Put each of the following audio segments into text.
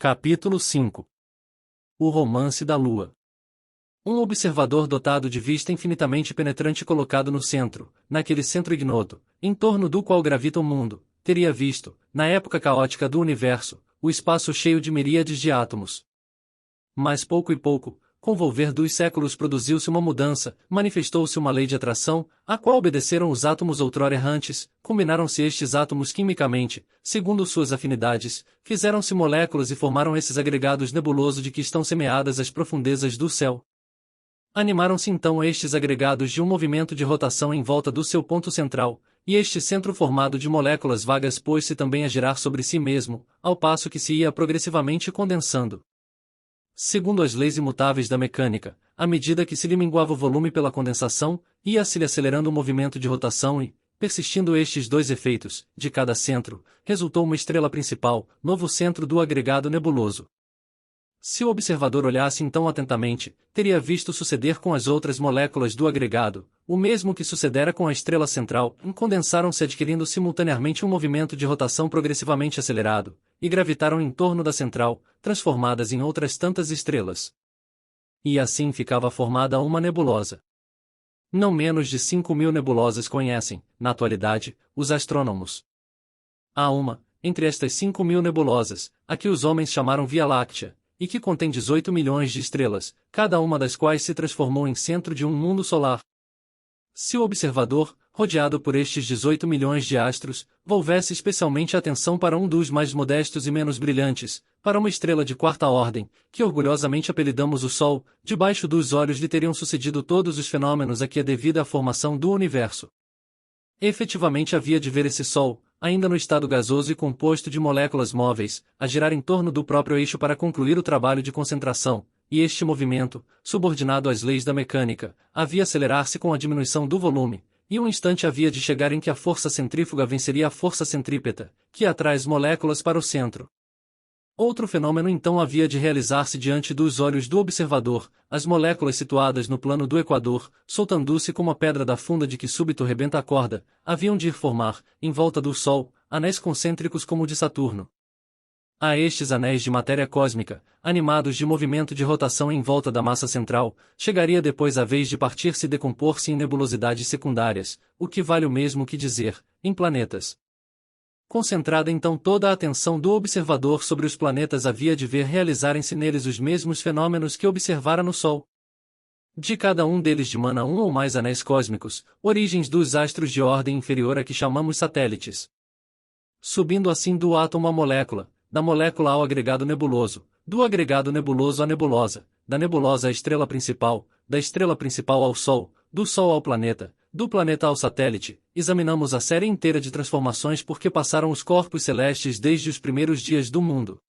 Capítulo 5. O romance da Lua. Um observador dotado de vista infinitamente penetrante colocado no centro, naquele centro ignoto, em torno do qual gravita o mundo, teria visto, na época caótica do universo, o espaço cheio de miríades de átomos. Mas pouco e pouco, com o volver dos séculos produziu-se uma mudança, manifestou-se uma lei de atração, à qual obedeceram os átomos outrora errantes, combinaram-se estes átomos quimicamente, segundo suas afinidades, fizeram-se moléculas e formaram esses agregados nebulosos de que estão semeadas as profundezas do céu. Animaram-se então estes agregados de um movimento de rotação em volta do seu ponto central, e este centro formado de moléculas vagas pôs-se também a girar sobre si mesmo, ao passo que se ia progressivamente condensando. Segundo as leis imutáveis da mecânica, à medida que se lhe minguava o volume pela condensação, ia-se-lhe acelerando o movimento de rotação e, persistindo estes dois efeitos, de cada centro, resultou uma estrela principal, novo centro do agregado nebuloso. Se o observador olhasse então atentamente, teria visto suceder com as outras moléculas do agregado, o mesmo que sucedera com a estrela central, condensaram-se adquirindo simultaneamente um movimento de rotação progressivamente acelerado, e gravitaram em torno da central, transformadas em outras tantas estrelas. E assim ficava formada uma nebulosa. Não menos de 5.000 nebulosas conhecem, na atualidade, os astrônomos. Há uma, entre estas 5.000 nebulosas, a que os homens chamaram Via Láctea, e que contém 18 milhões de estrelas, cada uma das quais se transformou em centro de um mundo solar. Se o observador, rodeado por estes 18 milhões de astros, volvesse especialmente a atenção para um dos mais modestos e menos brilhantes, para uma estrela de quarta ordem, que orgulhosamente apelidamos o Sol, debaixo dos olhos lhe teriam sucedido todos os fenômenos a que é devida a formação do universo. Efetivamente havia de ver esse Sol, ainda no estado gasoso e composto de moléculas móveis, a girar em torno do próprio eixo para concluir o trabalho de concentração, e este movimento, subordinado às leis da mecânica, havia acelerar-se com a diminuição do volume, e um instante havia de chegar em que a força centrífuga venceria a força centrípeta, que atrai as moléculas para o centro. Outro fenômeno então havia de realizar-se diante dos olhos do observador, as moléculas situadas no plano do equador, soltando-se como a pedra da funda de que súbito rebenta a corda, haviam de ir formar, em volta do Sol, anéis concêntricos como o de Saturno. A estes anéis de matéria cósmica, animados de movimento de rotação em volta da massa central, chegaria depois a vez de partir-se e decompor-se em nebulosidades secundárias, o que vale o mesmo que dizer, em planetas. Concentrada então toda a atenção do observador sobre os planetas, havia de ver realizarem-se neles os mesmos fenômenos que observara no Sol. De cada um deles dimana um ou mais anéis cósmicos, origens dos astros de ordem inferior a que chamamos satélites. Subindo assim do átomo à molécula, da molécula ao agregado nebuloso, do agregado nebuloso à nebulosa, da nebulosa à estrela principal, da estrela principal ao Sol, do Sol ao planeta, do planeta ao satélite, examinamos a série inteira de transformações por que passaram os corpos celestes desde os primeiros dias do mundo.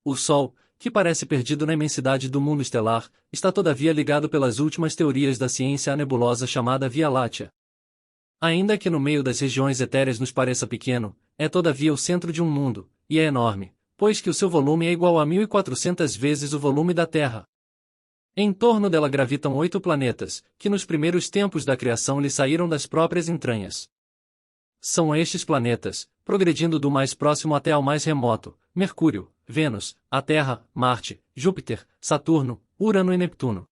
O Sol, que parece perdido na imensidade do mundo estelar, está todavia ligado pelas últimas teorias da ciência à nebulosa chamada Via Láctea. Ainda que no meio das regiões etéreas nos pareça pequeno, é todavia o centro de um mundo, e é enorme, pois que o seu volume é igual a 1.400 vezes o volume da Terra. Em torno dela gravitam 8 planetas, que nos primeiros tempos da criação lhe saíram das próprias entranhas. São estes planetas, progredindo do mais próximo até ao mais remoto, Mercúrio, Vênus, a Terra, Marte, Júpiter, Saturno, Urano e Neptuno.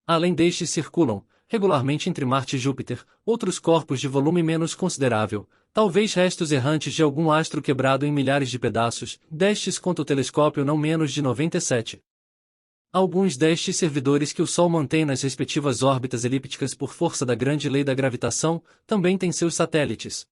Além destes circulam, regularmente entre Marte e Júpiter, outros corpos de volume menos considerável, talvez restos errantes de algum astro quebrado em milhares de pedaços, destes conta o telescópio não menos de 97. Alguns destes servidores que o Sol mantém nas respectivas órbitas elípticas por força da grande lei da gravitação, também têm seus satélites.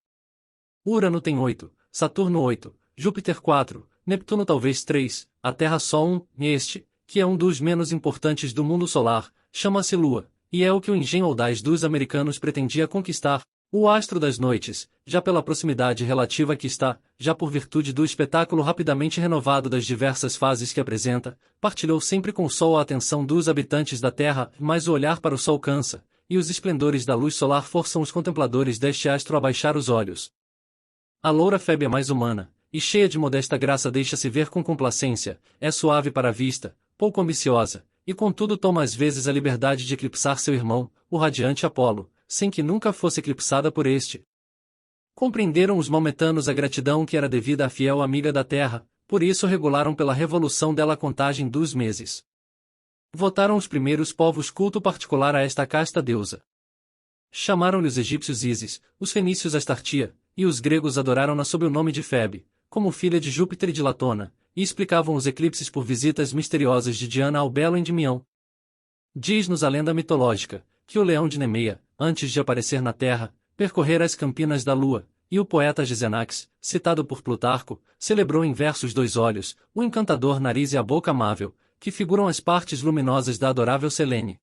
Urano tem 8, Saturno 8, Júpiter 4, Neptuno talvez 3, a Terra só 1, e este, que é um dos menos importantes do mundo solar, chama-se Lua, e é o que o engenho audaz dos americanos pretendia conquistar, o astro das noites, já pela proximidade relativa que está, já por virtude do espetáculo rapidamente renovado das diversas fases que apresenta, partilhou sempre com o Sol a atenção dos habitantes da Terra, mas o olhar para o Sol cansa, e os esplendores da luz solar forçam os contempladores deste astro a baixar os olhos. A loura Febe é mais humana, e cheia de modesta graça deixa-se ver com complacência, é suave para a vista, pouco ambiciosa, e contudo toma às vezes a liberdade de eclipsar seu irmão, o radiante Apolo, sem que nunca fosse eclipsada por este. Compreenderam os maometanos a gratidão que era devida à fiel amiga da terra, por isso regularam pela revolução dela a contagem dos meses. Votaram os primeiros povos culto particular a esta casta deusa. Chamaram-lhe os egípcios Ísis, os fenícios Astartia, e os gregos adoraram-na sob o nome de Febe, como filha de Júpiter e de Latona, e explicavam os eclipses por visitas misteriosas de Diana ao belo Endymion. Diz-nos a lenda mitológica, que o leão de Nemeia, antes de aparecer na terra, percorrera as campinas da lua, e o poeta Gezenax, citado por Plutarco, celebrou em versos 2 olhos, o encantador nariz e a boca amável, que figuram as partes luminosas da adorável Selene.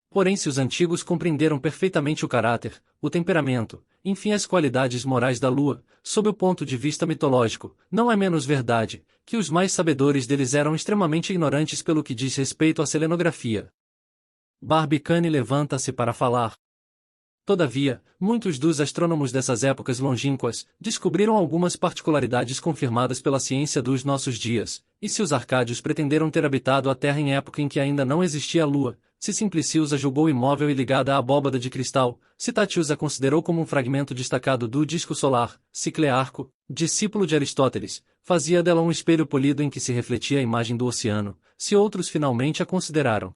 Porém, se os antigos compreenderam perfeitamente o caráter, o temperamento, enfim as qualidades morais da lua, sob o ponto de vista mitológico, não é menos verdade, que os mais sabedores deles eram extremamente ignorantes pelo que diz respeito à selenografia. Barbicane levanta-se para falar. Todavia, muitos dos astrônomos dessas épocas longínquas descobriram algumas particularidades confirmadas pela ciência dos nossos dias, e se os arcádios pretenderam ter habitado a Terra em época em que ainda não existia a Lua, se Simplicius a julgou imóvel e ligada à abóbada de cristal, se Tatius a considerou como um fragmento destacado do disco solar, se Clearco, discípulo de Aristóteles, fazia dela um espelho polido em que se refletia a imagem do oceano, se outros finalmente a consideraram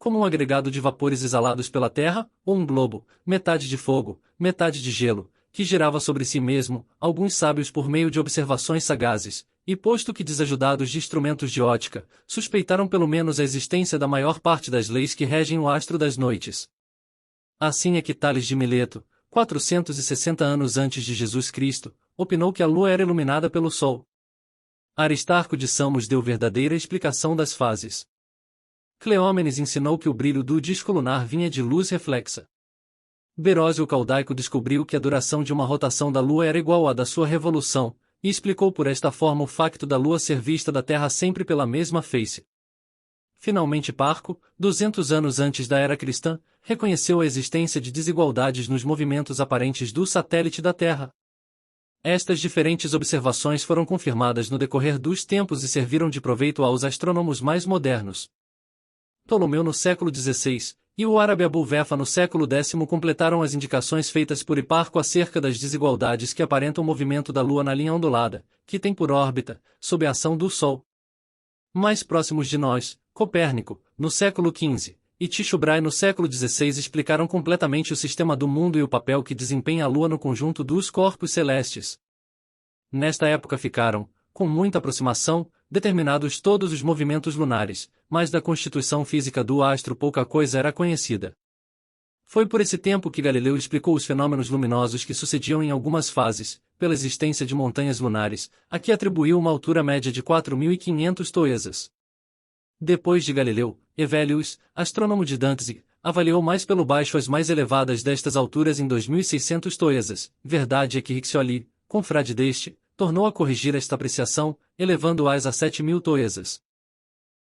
como um agregado de vapores exalados pela Terra, ou um globo, metade de fogo, metade de gelo, que girava sobre si mesmo, alguns sábios por meio de observações sagazes, e posto que desajudados de instrumentos de ótica, suspeitaram pelo menos a existência da maior parte das leis que regem o astro das noites. Assim é que Tales de Mileto, 460 anos antes de Jesus Cristo, opinou que a Lua era iluminada pelo Sol. Aristarco de Samos deu verdadeira explicação das fases. Cleómenes ensinou que o brilho do disco lunar vinha de luz reflexa. Berósio Caldaico descobriu que a duração de uma rotação da Lua era igual à da sua revolução, e explicou por esta forma o facto da Lua ser vista da Terra sempre pela mesma face. Finalmente Parco, 200 anos antes da era cristã, reconheceu a existência de desigualdades nos movimentos aparentes do satélite da Terra. Estas diferentes observações foram confirmadas no decorrer dos tempos e serviram de proveito aos astrônomos mais modernos. Ptolomeu no século XVI, e o árabe Abu-Vefa no século X completaram as indicações feitas por Hiparco acerca das desigualdades que aparentam o movimento da Lua na linha ondulada, que tem por órbita, sob a ação do Sol. Mais próximos de nós, Copérnico, no século XV, e Tycho Brahe no século XVI explicaram completamente o sistema do mundo e o papel que desempenha a Lua no conjunto dos corpos celestes. Nesta época ficaram, com muita aproximação, determinados todos os movimentos lunares, mas da constituição física do astro pouca coisa era conhecida. Foi por esse tempo que Galileu explicou os fenômenos luminosos que sucediam em algumas fases, pela existência de montanhas lunares, a que atribuiu uma altura média de 4.500 toesas. Depois de Galileu, Hevelius, astrônomo de Dantzig, avaliou mais pelo baixo as mais elevadas destas alturas em 2.600 toesas. Verdade é que Riccioli, confrade deste, tornou a corrigir esta apreciação, elevando-as a 7.000 toesas.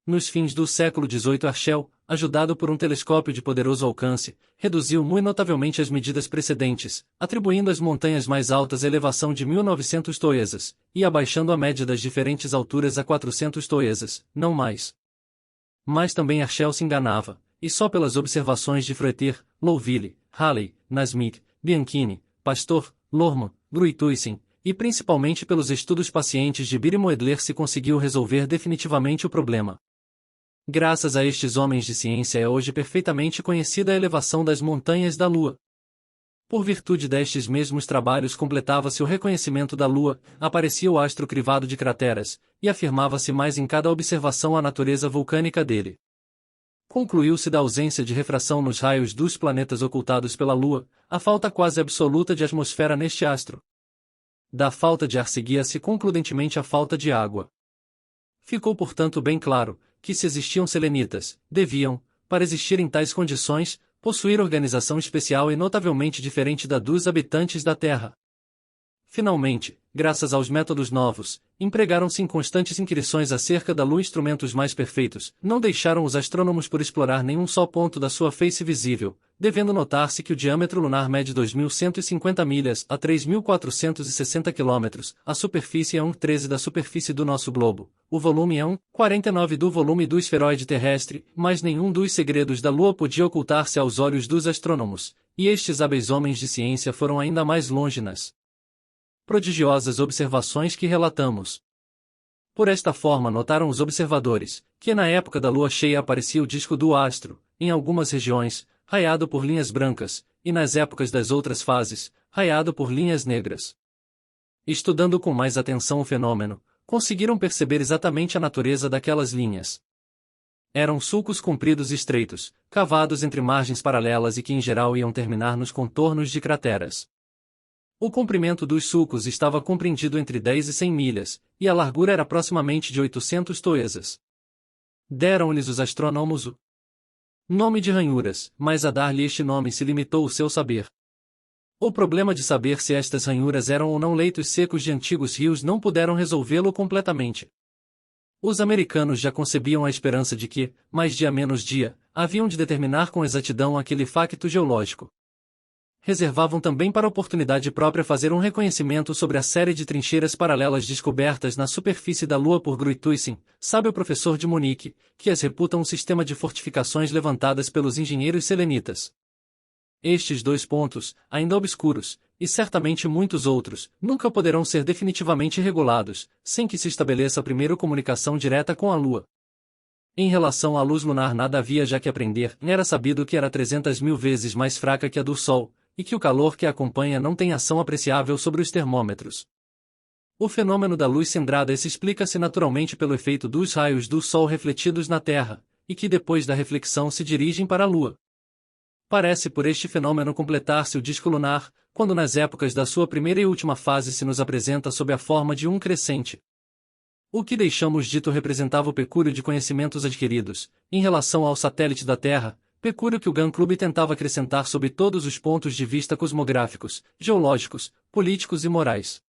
Nos fins do século XVIII Herschel, ajudado por um telescópio de poderoso alcance, reduziu muito notavelmente as medidas precedentes, atribuindo às montanhas mais altas a elevação de 1.900 toesas, e abaixando a média das diferentes alturas a 400 toesas, não mais. Mas também Herschel se enganava, e só pelas observações de Froeter, Louville, Halley, Nasmyth, Bianchini, Pastor, Lohrmann, Gruithuisen, e principalmente pelos estudos pacientes de Biret Moedler se conseguiu resolver definitivamente o problema. Graças a estes homens de ciência é hoje perfeitamente conhecida a elevação das montanhas da Lua. Por virtude destes mesmos trabalhos completava-se o reconhecimento da Lua, aparecia o astro crivado de crateras, e afirmava-se mais em cada observação a natureza vulcânica dele. Concluiu-se da ausência de refração nos raios dos planetas ocultados pela Lua, a falta quase absoluta de atmosfera neste astro. Da falta de ar seguia-se concludentemente a falta de água. Ficou portanto bem claro, que se existiam selenitas, deviam, para existir em tais condições, possuir organização especial e notavelmente diferente da dos habitantes da Terra. Finalmente, graças aos métodos novos, empregaram-se em constantes inquirições acerca da Lua instrumentos mais perfeitos, não deixaram os astrônomos por explorar nenhum só ponto da sua face visível, devendo notar-se que o diâmetro lunar mede 2.150 milhas a 3.460 km, a superfície é 1/13 da superfície do nosso globo, o volume é 1/49 do volume do esferoide terrestre, mas nenhum dos segredos da Lua podia ocultar-se aos olhos dos astrônomos, e estes hábeis homens de ciência foram ainda mais longe nas prodigiosas observações que relatamos. Por esta forma notaram os observadores, que na época da lua cheia aparecia o disco do astro, em algumas regiões, raiado por linhas brancas, e nas épocas das outras fases, raiado por linhas negras. Estudando com mais atenção o fenômeno, conseguiram perceber exatamente a natureza daquelas linhas. Eram sulcos compridos e estreitos, cavados entre margens paralelas e que em geral iam terminar nos contornos de crateras. O comprimento dos sulcos estava compreendido entre 10 e 100 milhas, e a largura era aproximadamente de 800 toesas. Deram-lhes os astrônomos o nome de ranhuras, mas a dar-lhe este nome se limitou o seu saber. O problema de saber se estas ranhuras eram ou não leitos secos de antigos rios não puderam resolvê-lo completamente. Os americanos já concebiam a esperança de que, mais dia menos dia, haviam de determinar com exatidão aquele facto geológico. Reservavam também para a oportunidade própria fazer um reconhecimento sobre a série de trincheiras paralelas descobertas na superfície da Lua por Gruithuisen, sábio professor de Munique, que as reputa um sistema de fortificações levantadas pelos engenheiros selenitas. Estes dois pontos, ainda obscuros, e certamente muitos outros, nunca poderão ser definitivamente regulados, sem que se estabeleça primeiro comunicação direta com a Lua. Em relação à luz lunar nada havia já que aprender, era sabido que era 300.000 vezes mais fraca que a do Sol, e que o calor que a acompanha não tem ação apreciável sobre os termômetros. O fenômeno da luz centrada se explica-se naturalmente pelo efeito dos raios do Sol refletidos na Terra, e que depois da reflexão se dirigem para a Lua. Parece por este fenômeno completar-se o disco lunar, quando nas épocas da sua primeira e última fase se nos apresenta sob a forma de um crescente. O que deixamos dito representava o pecúlio de conhecimentos adquiridos, em relação ao satélite da Terra, pecúlio que o Gun Club tentava acrescentar sob todos os pontos de vista cosmográficos, geológicos, políticos e morais.